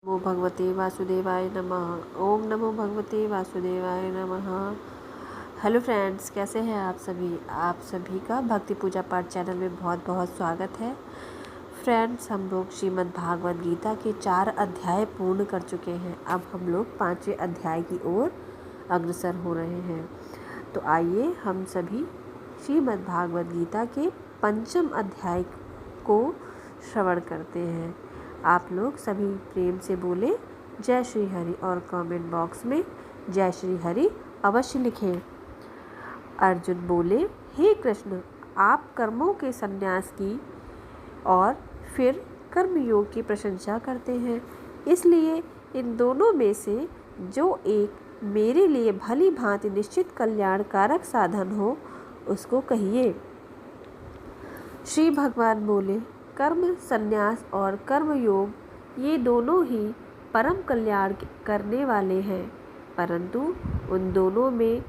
नमो भगवते वासुदेवाय नमः। ओम नमो भगवते वासुदेवाय नमः। हेलो फ्रेंड्स, कैसे हैं आप सभी का भक्ति पूजा पाठ चैनल में बहुत बहुत स्वागत है। फ्रेंड्स, हम लोग श्रीमद् भागवत गीता के 4 अध्याय पूर्ण कर चुके हैं। अब हम लोग 5वें अध्याय की ओर अग्रसर हो रहे हैं। तो आइए हम सभी श्रीमद् भागवत गीता के 5वें अध्याय को श्रवण करते हैं। आप लोग सभी प्रेम से बोले जय श्री हरि और कमेंट बॉक्स में जय श्री हरि अवश्य लिखें। अर्जुन बोले, हे कृष्ण, आप कर्मों के संन्यास की और फिर कर्मयोग की प्रशंसा करते हैं, इसलिए इन दोनों में से जो एक मेरे लिए भली भांति निश्चित कल्याणकारक साधन हो उसको कहिए। श्री भगवान बोले, कर्म संन्यास और कर्मयोग ये दोनों ही परम कल्याण करने वाले हैं, परंतु उन दोनों में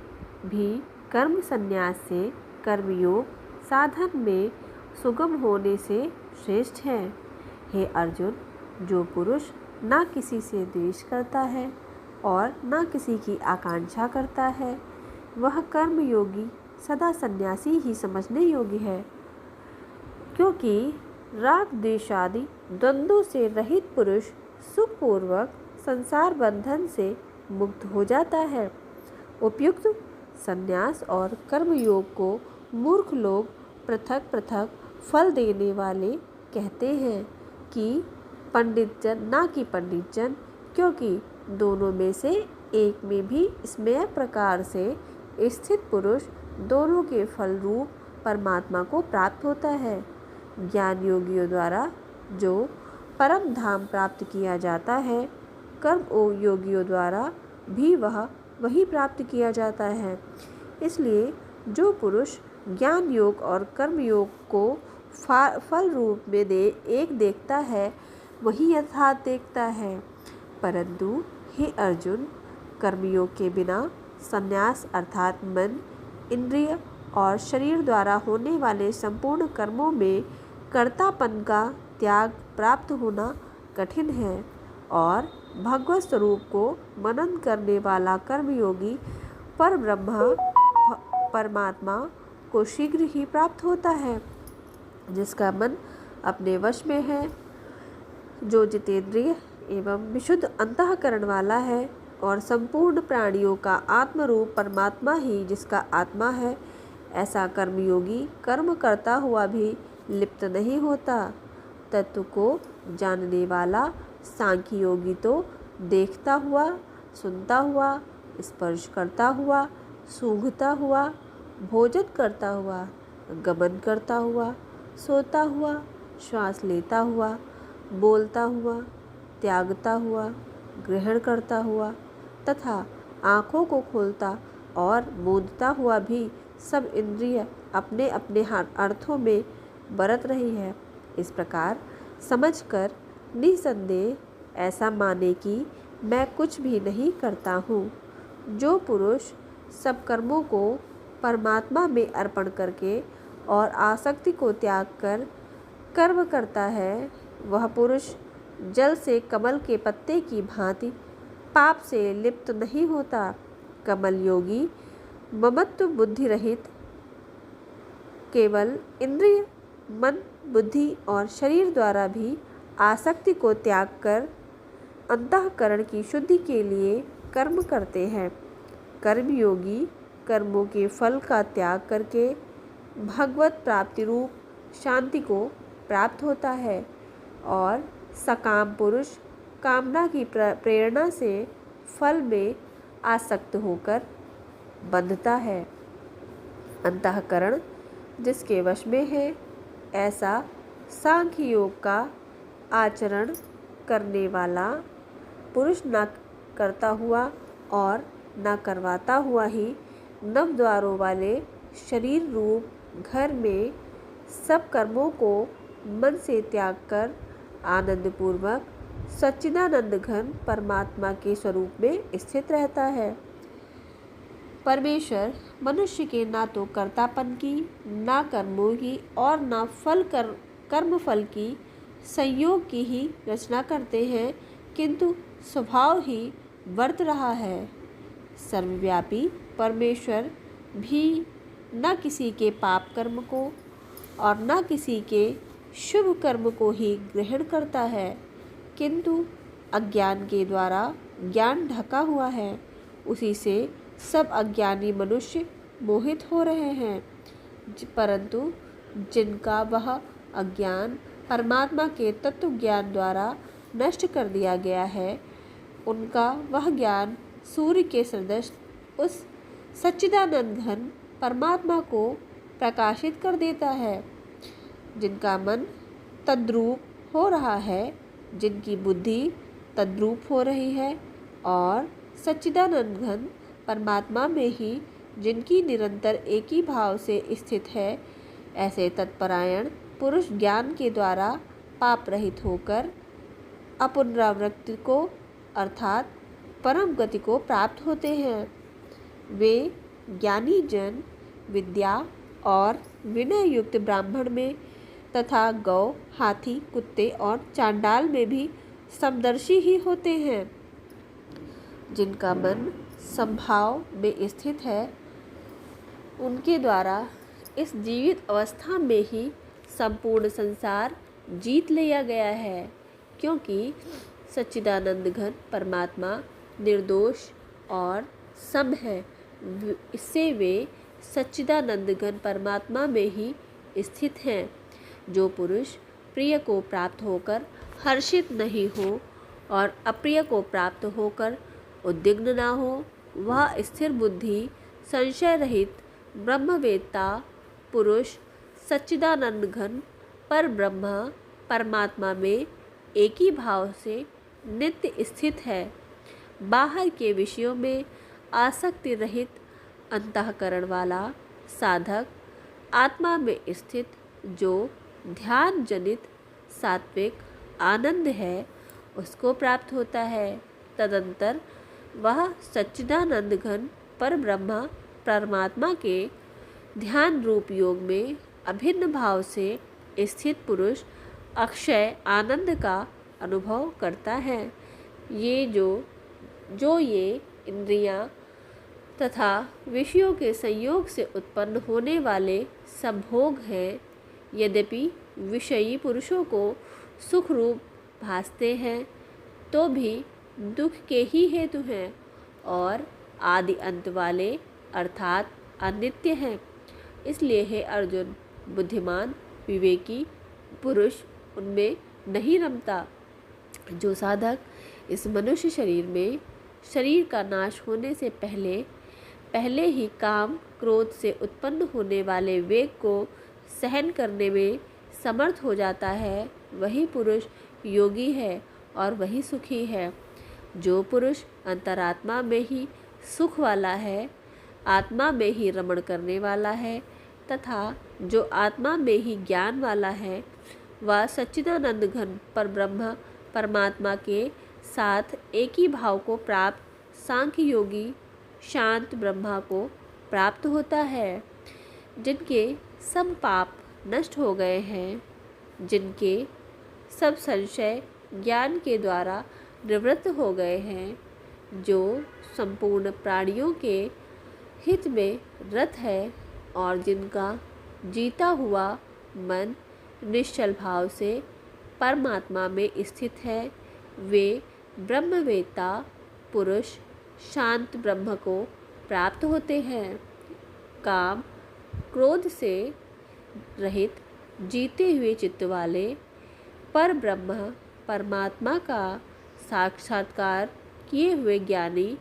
भी कर्म संन्यास से कर्मयोग साधन में सुगम होने से श्रेष्ठ है। हे अर्जुन, जो पुरुष ना किसी से द्वेष करता है और ना किसी की आकांक्षा करता है, वह कर्मयोगी सदा सन्यासी ही समझने योग्य है, क्योंकि राग द्वेषादि द्वंद्वों से रहित पुरुष सुखपूर्वक संसार बंधन से मुक्त हो जाता है। उपयुक्त संन्यास और कर्मयोग को मूर्ख लोग पृथक पृथक फल देने वाले कहते हैं कि पंडितजन ना कि पंडितजन, क्योंकि दोनों में से एक में भी स्मेय प्रकार से स्थित पुरुष दोनों के फल रूप परमात्मा को प्राप्त होता है। ज्ञान योगियों द्वारा जो परम धाम प्राप्त किया जाता है, कर्म योगियों द्वारा भी वही प्राप्त किया जाता है। इसलिए जो पुरुष ज्ञान योग और कर्म योग को फल रूप में देखता है, वही यथार्थ देखता है। परंतु हे अर्जुन, कर्मयोग के बिना संन्यास अर्थात मन, इंद्रिय और शरीर द्वारा होने वाले संपूर्ण कर्मों में कर्तापन का त्याग प्राप्त होना कठिन है, और भगवत स्वरूप को मनन करने वाला कर्मयोगी परमात्मा को शीघ्र ही प्राप्त होता है। जिसका मन अपने वश में है, जो जितेंद्रिय एवं विशुद्ध अंतःकरण वाला है, और संपूर्ण प्राणियों का आत्मरूप परमात्मा ही जिसका आत्मा है, ऐसा कर्मयोगी कर्म करता हुआ भी लिप्त नहीं होता। तत्व को जानने वाला सांख्य योगी तो देखता हुआ, सुनता हुआ, स्पर्श करता हुआ, सूंघता हुआ, भोजन करता हुआ, गमन करता हुआ, सोता हुआ, श्वास लेता हुआ, बोलता हुआ, त्यागता हुआ, ग्रहण करता हुआ तथा आँखों को खोलता और मूंदता हुआ भी सब इंद्रिय अपने अपने अर्थों में बरत रही है। इस प्रकार समझकर निसंदेह ऐसा माने कि मैं कुछ भी नहीं करता हूँ। जो पुरुष सब कर्मों को परमात्मा में अर्पण करके और आसक्ति को त्याग कर कर्म करता है, वह पुरुष जल से कमल के पत्ते की भांति पाप से लिप्त नहीं होता। कमल योगी ममत्व बुद्धि रहित केवल इंद्रिय, मन, बुद्धि और शरीर द्वारा भी आसक्ति को त्याग कर अंतःकरण की शुद्धि के लिए कर्म करते हैं। कर्मयोगी कर्मों के फल का त्याग करके भगवत प्राप्ति रूप शांति को प्राप्त होता है, और सकाम पुरुष कामना की प्रेरणा से फल में आसक्त होकर बंधता है। अंतःकरण जिसके वश में है, ऐसा सांख्य योग का आचरण करने वाला पुरुष न करता हुआ और न करवाता हुआ ही नव द्वारों वाले शरीर रूप घर में सब कर्मों को मन से त्याग कर आनंद पूर्वक सच्चिदानंद घन परमात्मा के स्वरूप में स्थित रहता है। परमेश्वर मनुष्य के ना तो कर्तापन की, ना कर्मों की और ना कर्म फल की संयोग की ही रचना करते हैं, किंतु स्वभाव ही वर्त रहा है। सर्वव्यापी परमेश्वर भी न किसी के पाप कर्म को और न किसी के शुभ कर्म को ही ग्रहण करता है, किंतु अज्ञान के द्वारा ज्ञान ढका हुआ है, उसी से सब अज्ञानी मनुष्य मोहित हो रहे हैं। परंतु जिनका वह अज्ञान परमात्मा के तत्व ज्ञान द्वारा नष्ट कर दिया गया है, उनका वह ज्ञान सूर्य के सदृश उस सच्चिदानंद घन परमात्मा को प्रकाशित कर देता है। जिनका मन तद्रूप हो रहा है, जिनकी बुद्धि तद्रूप हो रही है और सच्चिदानंद घन परमात्मा में ही जिनकी निरंतर एक ही भाव से स्थित है, ऐसे तत्परायण पुरुष ज्ञान के द्वारा पाप रहित होकर अपुनरावृत्ति को अर्थात परम गति को प्राप्त होते हैं। वे ज्ञानी जन विद्या और विनय युक्त ब्राह्मण में तथा गौ, हाथी, कुत्ते और चांडाल में भी समदर्शी ही होते हैं। जिनका मन संभाव में स्थित है, उनके द्वारा इस जीवित अवस्था में ही संपूर्ण संसार जीत लिया गया है, क्योंकि सच्चिदानंद घन परमात्मा निर्दोष और सम है। इससे वे सच्चिदानंद घन परमात्मा में ही स्थित हैं। जो पुरुष प्रिय को प्राप्त होकर हर्षित नहीं हो और अप्रिय को प्राप्त होकर उद्विग्न ना हो, वह स्थिर बुद्धि संशय रहित ब्रह्मवेत्ता पुरुष सच्चिदानंद घन पर ब्रह्म परमात्मा में एक ही भाव से नित्य स्थित है। बाहर के विषयों में आसक्ति रहित अंतःकरण वाला साधक आत्मा में स्थित जो ध्यान जनित सात्विक आनंद है, उसको प्राप्त होता है। तदंतर वह सच्चिदानंद घन पर ब्रह्मा परमात्मा के ध्यान रूप योग में अभिन्न भाव से स्थित पुरुष अक्षय आनंद का अनुभव करता है। ये जो ये इंद्रियां तथा विषयों के संयोग से उत्पन्न होने वाले संभोग हैं, यद्यपि विषयी पुरुषों को सुख रूप भासते हैं, तो भी दुख के ही हेतु हैं और आदि अंत वाले अर्थात अनित्य हैं। इसलिए हे अर्जुन, बुद्धिमान विवेकी पुरुष उनमें नहीं रमता। जो साधक इस मनुष्य शरीर में शरीर का नाश होने से पहले ही काम क्रोध से उत्पन्न होने वाले वेग को सहन करने में समर्थ हो जाता है, वही पुरुष योगी है और वही सुखी है। जो पुरुष अंतरात्मा में ही सुख वाला है, आत्मा में ही रमण करने वाला है तथा जो आत्मा में ही ज्ञान वाला है, वह सच्चिदानंद घन पर ब्रह्म परमात्मा के साथ एक ही भाव को प्राप्त सांख्य योगी शांत ब्रह्मा को प्राप्त होता है। जिनके सब पाप नष्ट हो गए हैं, जिनके सब संशय ज्ञान के द्वारा निवृत्त हो गए हैं, जो संपूर्ण प्राणियों के हित में रत है और जिनका जीता हुआ मन निश्चल भाव से परमात्मा में स्थित है, वे ब्रह्मवेत्ता पुरुष शांत ब्रह्म को प्राप्त होते हैं। काम क्रोध से रहित जीते हुए चित्त वाले पर ब्रह्म परमात्मा का साक्षात्कार किए हुए ज्ञानी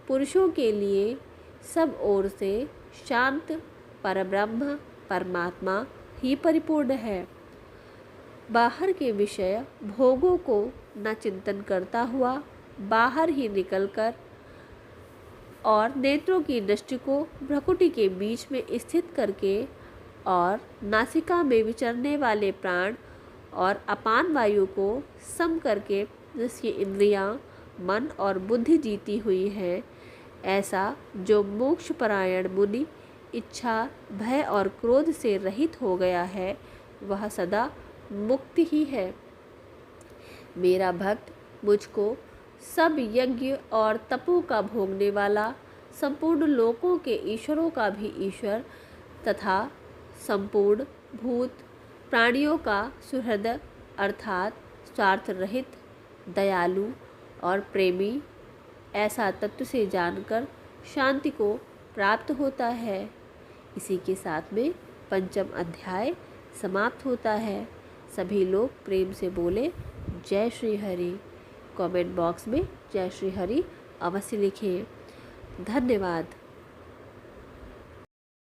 पुरुषों के लिए सब ओर से शांत परब्रह्म परमात्मा ही परिपूर्ण है। बाहर के विषय भोगों को न चिंतन करता हुआ बाहर ही निकलकर और नेत्रों की दृष्टि को भ्रकुटी के बीच में स्थित करके और नासिका में विचरने वाले प्राण और अपान वायु को सम करके जिसकी इंद्रियां, मन और बुद्धि जीती हुई है, ऐसा जो मोक्ष परायण मुनि इच्छा, भय और क्रोध से रहित हो गया है, वह सदा मुक्त ही है। मेरा भक्त मुझको सब यज्ञ और तपों का भोगने वाला, संपूर्ण लोकों के ईश्वरों का भी ईश्वर तथा संपूर्ण भूत प्राणियों का सुहृद अर्थात स्वार्थ रहित, दयालु और प्रेमी ऐसा तत्व से जानकर शांति को प्राप्त होता है। इसी के साथ में पंचम अध्याय समाप्त होता है। सभी लोग प्रेम से बोले जय श्री हरि। कमेंट बॉक्स में जय श्री हरि अवश्य लिखें। धन्यवाद।